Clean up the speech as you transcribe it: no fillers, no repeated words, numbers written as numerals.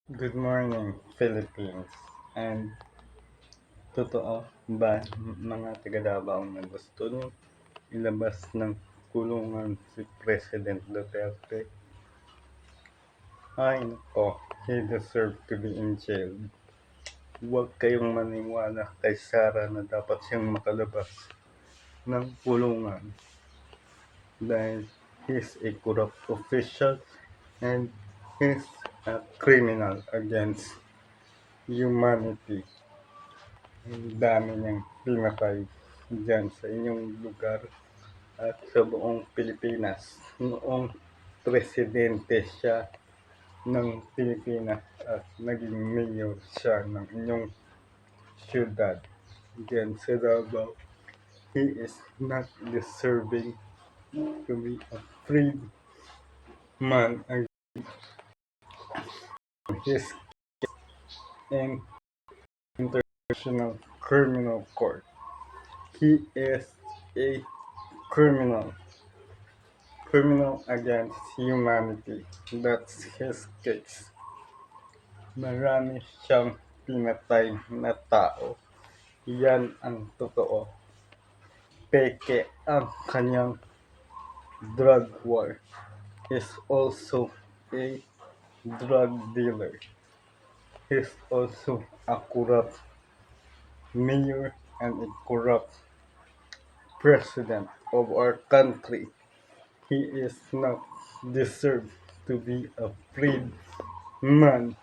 Good morning, Philippines. And totoo ba mga taga Davao na gusto nyo ilabas ng kulungan si President Duterte? Ay nako, he deserved to be in jail. Huwag kayong maniwala kay Sara na dapat siyang makalabas ng kulungan dahil he's a corrupt official and he's a criminal against humanity. Ang dami niyang pinatay diyan sa inyong lugar at sa buong Pilipinas. Noong presidente siya ng Pilipinas at naging mayor siya ng inyong syudad diyan sa Davao. He is not deserving to be a freed man against his in International Criminal Court. He is a criminal against humanity. That's his case. Marami siyang pinatay na tao. Yan ang totoo. Peke ang kanyang drug war. Is also a drug dealer. He's also a corrupt mayor and a corrupt president of our country. He is not deserved to be a freed man